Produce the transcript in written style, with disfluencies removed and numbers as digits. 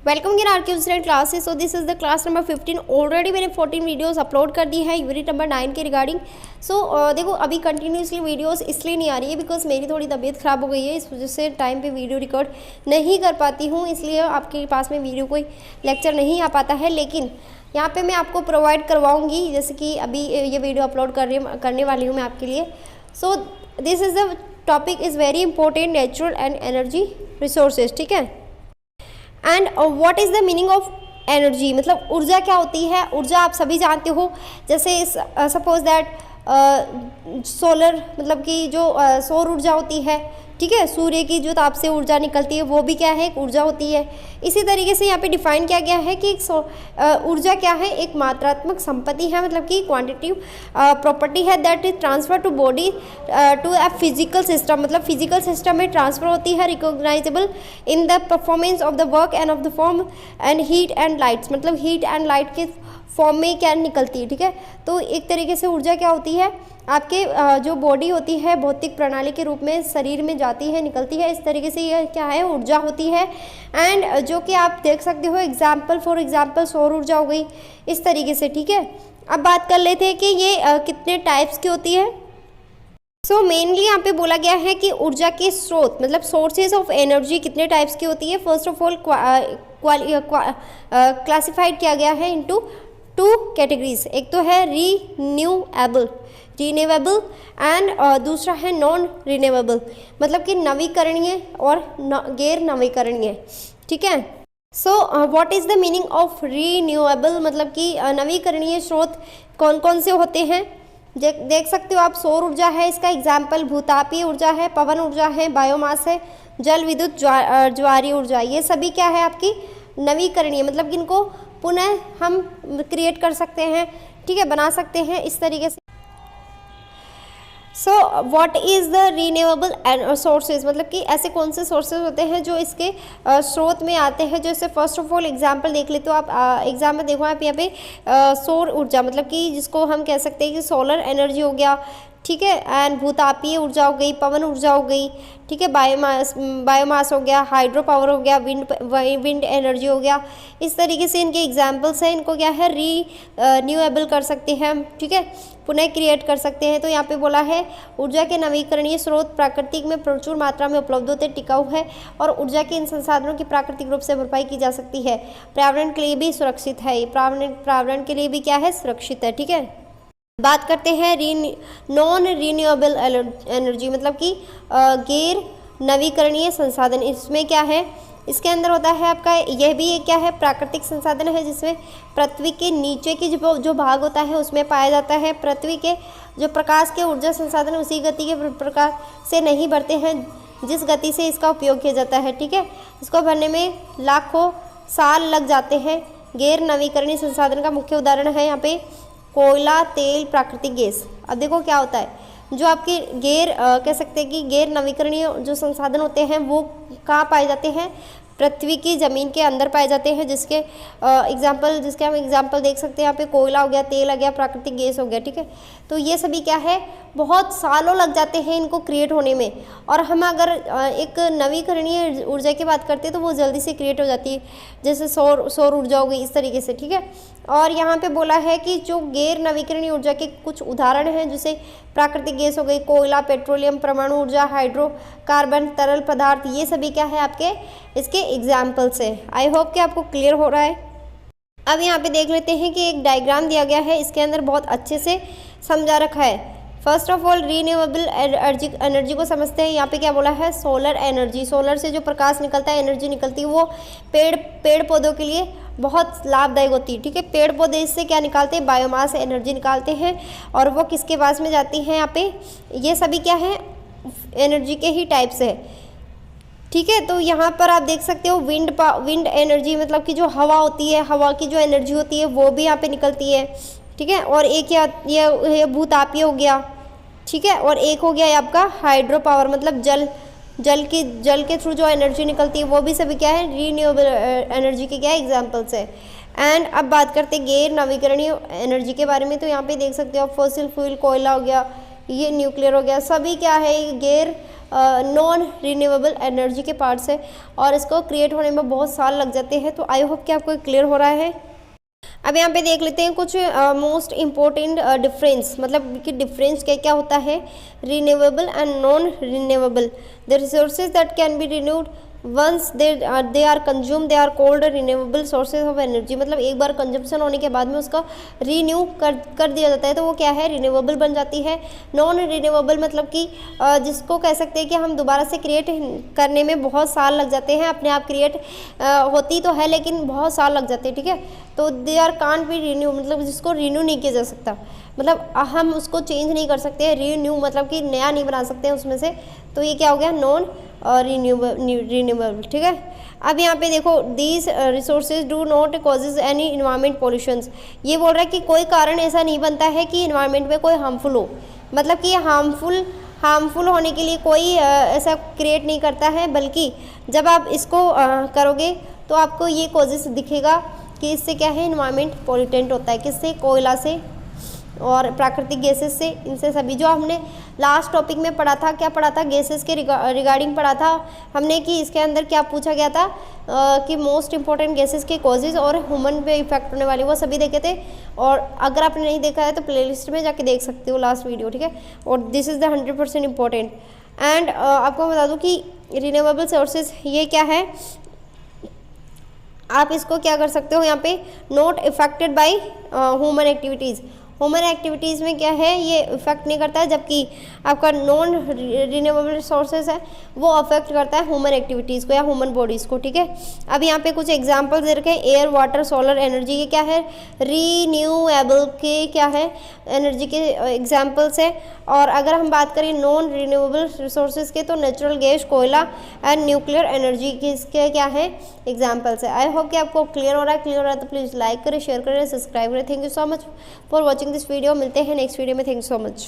Welcome in are के student classes. So this is the class number 15। Already मैंने 14 videos upload कर दी है unit number 9 के regarding. देखो अभी कंटिन्यूसली वीडियोस इसलिए नहीं आ रही है बिकॉज मेरी थोड़ी तबीयत ख़राब हो गई है, इस वजह से टाइम पे वीडियो रिकॉर्ड नहीं कर पाती हूँ, इसलिए आपके पास में वीडियो कोई लेक्चर नहीं आ पाता है। लेकिन यहाँ पर मैं आपको प्रोवाइड करवाऊँगी, जैसे कि अभी ये वीडियो अपलोड करने वाली हूँ मैं आपके लिए। So this is the topic is very important, natural and energy resources. ठीक है। And what is the meaning of energy, मतलब ऊर्जा क्या होती है। ऊर्जा आप सभी जानते हो, जैसे सपोज दैट सोलर मतलब कि जो सौर ऊर्जा होती है, ठीक है, सूर्य की जो ताप से ऊर्जा निकलती है वो भी क्या है, एक ऊर्जा होती है। इसी तरीके से यहाँ पे डिफाइन किया गया है कि ऊर्जा क्या है, एक मात्रात्मक संपत्ति है, मतलब कि क्वांटिटिव प्रॉपर्टी है that is transfer to body to a physical system, मतलब फिजिकल सिस्टम में ट्रांसफर होती है, recognizable in the performance of the work and of the form and heat and lights, मतलब हीट एंड लाइट के form में क्या निकलती है। ठीक है, तो एक तरीके से ऊर्जा क्या होती है, आपके जो बॉडी होती है भौतिक प्रणाली के रूप में शरीर में जाती है, निकलती है, इस तरीके से यह क्या है, ऊर्जा होती है। एंड जो कि आप देख सकते हो एग्जाम्पल फॉर एग्जाम्पल सौर ऊर्जा हो गई, इस तरीके से। ठीक है, अब बात कर लेते हैं कि ये कितने टाइप्स की होती है। सो मेनली यहाँ पे बोला गया है कि ऊर्जा के स्रोत मतलब सोर्सेज ऑफ एनर्जी कितने टाइप्स की होती है। फर्स्ट ऑफ ऑल क्लासिफाइड किया गया है इनटू 2 कैटेगरीज, एक तो है रीन्यूएबल एंड दूसरा है नॉन रिन्यूएबल, मतलब कि नवीकरणीय और गैर नवीकरणीय। ठीक है। So what is the meaning of renewable, मतलब कि नवीकरणीय स्रोत कौन कौन से होते हैं। देख सकते हो आप, सौर ऊर्जा है, इसका एग्जाम्पल भूतापीय ऊर्जा है, पवन ऊर्जा है, बायोमास है, जल विद्युत ज्वारीय ऊर्जा, ये सभी क्या है आपकी नवीकरणीय, मतलब कि इनको पुनः हम क्रिएट कर सकते हैं, ठीक है, बना सकते हैं इस तरीके से। So what is the renewable sources, मतलब कि ऐसे कौन से सोर्सेज होते हैं जो इसके स्रोत में आते हैं। जैसे फर्स्ट ऑफ ऑल एग्जांपल देख ले तो आप एग्जाम्पल देखो आप यहाँ पे सौर ऊर्जा, मतलब कि जिसको हम कह सकते हैं कि सोलर एनर्जी हो गया, ठीक है, एंड भूतापीय ऊर्जा हो गई, पवन ऊर्जा हो गई, ठीक है, बायोमास हो गया, हाइड्रो पावर हो गया, विंड एनर्जी हो गया। इस तरीके से इनके एग्जाम्पल्स हैं, इनको क्या है रीन्यूएबल कर सकते हैं हम, ठीक है, पुनः क्रिएट कर सकते हैं। तो यहाँ पे बोला है ऊर्जा के नवीकरणीय स्रोत प्राकृतिक में प्रचुर मात्रा में उपलब्ध होते, टिकाऊ है और ऊर्जा के इन संसाधनों की प्राकृतिक रूप से भरपाई की जा सकती है, पर्यावरण के लिए भी सुरक्षित है, पर्यावरण के लिए भी क्या है, सुरक्षित है। ठीक है, बात करते हैं नॉन रिन्यूएबल एनर्जी, मतलब कि गैर नवीकरणीय संसाधन। इसमें क्या है, इसके अंदर होता है आपका, यह भी एक क्या है, प्राकृतिक संसाधन है, जिसमें पृथ्वी के नीचे की जो भाग होता है उसमें पाया जाता है। पृथ्वी के जो प्रकाश के ऊर्जा संसाधन उसी गति के प्रकार से नहीं बढ़ते हैं जिस गति से इसका उपयोग किया जाता है। ठीक है, इसको भरने में लाखों साल लग जाते हैं। गैर नवीकरणीय संसाधन का मुख्य उदाहरण है यहाँ पे कोयला, तेल, प्राकृतिक गैस। अब देखो क्या होता है, जो आपके कह सकते हैं कि गैर नवीकरणीय जो संसाधन होते हैं वो कहाँ पाए जाते हैं, पृथ्वी की ज़मीन के अंदर पाए जाते हैं, जिसके हम एग्जांपल देख सकते हैं यहाँ पे कोयला हो गया, तेल हो गया, प्राकृतिक गैस हो गया। ठीक है, तो ये सभी क्या है, बहुत सालों लग जाते हैं इनको क्रिएट होने में, और हम अगर एक नवीकरणीय ऊर्जा की बात करते हैं तो वो जल्दी से क्रिएट हो जाती है, जैसे सौर ऊर्जा हो गई, इस तरीके से। ठीक है, और यहाँ पे बोला है कि जो गैर नवीकरणीय ऊर्जा के कुछ उदाहरण हैं, जैसे प्राकृतिक गैस हो गई, कोयला, पेट्रोलियम, परमाणु ऊर्जा, हाइड्रोकार्बन, तरल पदार्थ, ये सभी क्या है आपके इसके एग्जाम्पल्स है। आई होप कि आपको क्लियर हो रहा है। अब यहाँ पे देख लेते हैं कि एक डायग्राम दिया गया है, इसके अंदर बहुत अच्छे से समझा रखा है। First of all renewable energy को समझते हैं। यहाँ पे क्या बोला है, सोलर एनर्जी, सोलर से जो प्रकाश निकलता है, एनर्जी निकलती है, वो पेड़ पौधों के लिए बहुत लाभदायक होती है। ठीक है, पेड़ पौधे इससे क्या निकालते हैं, बायोमास एनर्जी निकालते हैं, और वो किसके पास में जाती हैं, यहाँ पे ये सभी क्या है, एनर्जी के ही टाइप्स है। ठीक है, तो यहाँ पर आप देख सकते हो विंड एनर्जी, मतलब कि जो हवा होती है, हवा की जो एनर्जी होती है वो भी यहाँ पे निकलती है। ठीक है, और एक ये भूतापीय हो गया, ठीक है, और एक हो गया आपका हाइड्रो पावर, मतलब जल के थ्रू जो एनर्जी निकलती है, वो भी सभी क्या है, रीन्यूएबल एनर्जी के क्या एग्जाम्पल्स है। एंड अब बात करते हैं गैर नवीकरणीय एनर्जी के बारे में। तो यहाँ पे देख सकते हो फॉसिल फ्यूल, कोयला हो गया, ये न्यूक्लियर हो गया, सभी क्या है गैर नॉन रिन्यूएबल एनर्जी के पार्ट्स है और इसको क्रिएट होने में बहुत साल लग जाते हैं। तो आई होप कि आपको क्लियर हो रहा है। अब यहाँ पे देख लेते हैं कुछ मोस्ट इम्पोर्टेंट डिफरेंस, मतलब कि डिफरेंस क्या क्या होता है renewable and non renewable. The resources that can be renewed once they are consume they are called renewable sources of energy. मतलब एक बार कंजम्पशन होने के बाद में उसका रीन्यू कर दिया जाता है तो वो क्या है, रिन्यूएबल बन जाती है। नॉन रिन्यूएबल मतलब कि जिसको कह सकते हैं कि हम दोबारा से क्रिएट करने में बहुत साल लग जाते हैं, अपने आप क्रिएट होती तो है लेकिन बहुत साल लग जाते हैं, ठीक है। तो they are can't be renew, मतलब जिसको रिन्यू नहीं किया जा सकता, मतलब हम उसको चेंज नहीं कर सकते। रिन्यू मतलब कि नया नहीं बना सकते हैं उसमें से, तो ये क्या हो गया, नॉन रिन्यूएबल, ठीक है। अब यहाँ पे देखो these resources do not causes any environment pollutions. ये बोल रहा है कि कोई कारण ऐसा नहीं बनता है कि इन्वायरमेंट में कोई हार्मफुल हो, मतलब कि हार्मफुल होने के लिए कोई ऐसा क्रिएट नहीं करता है, बल्कि जब आप इसको करोगे तो आपको ये कॉजेज दिखेगा कि इससे क्या है, इन्वायरमेंट पॉल्यूटेंट होता है। किससे, कोयला से और प्राकृतिक गैसेस से, इनसे सभी। जो हमने लास्ट टॉपिक में पढ़ा था, क्या पढ़ा था, गैसेस के रिगार्डिंग पढ़ा था हमने कि इसके अंदर क्या पूछा गया था कि मोस्ट इंपॉर्टेंट गैसेस के कॉजेज और ह्यूमन पे इफेक्ट होने वाले, वो सभी देखे थे। और अगर आपने नहीं देखा है तो प्लेलिस्ट में जाके देख सकते हो लास्ट वीडियो, ठीक है। और this is the 100% important. And आपको बता दूँ कि रिन्यूएबल सोर्सेज ये क्या है, आप इसको क्या कर सकते हो यहाँ पे, not affected by human activities. Human activities में क्या है, ये इफेक्ट नहीं करता है, जबकि आपका नॉन रिन्यूएबल सोर्सेज है वो अफेक्ट करता है ह्यूमन एक्टिविटीज़ को या ह्यूमन बॉडीज़ को, ठीक है। अब यहाँ पे कुछ एग्जांपल्स दे रखे हैं, एयर, वाटर, सोलर एनर्जी, ये क्या है, रीन्यूएबल के क्या है, एनर्जी के एग्जांपल्स है। और अगर हम बात करें नॉन रिन्यूएबल रिसोर्सेज के, तो नेचुरल गैस, कोयला एंड न्यूक्लियर एनर्जी के इसके क्या है, एग्जाम्पल्स है। आई होप कि आपको क्लियर हो रहा है, तो प्लीज़ लाइक करें, शेयर करें, सब्सक्राइब करें। Thank you so much for watching this video. मिलते हैं नेक्स्ट वीडियो में। Thank you so much.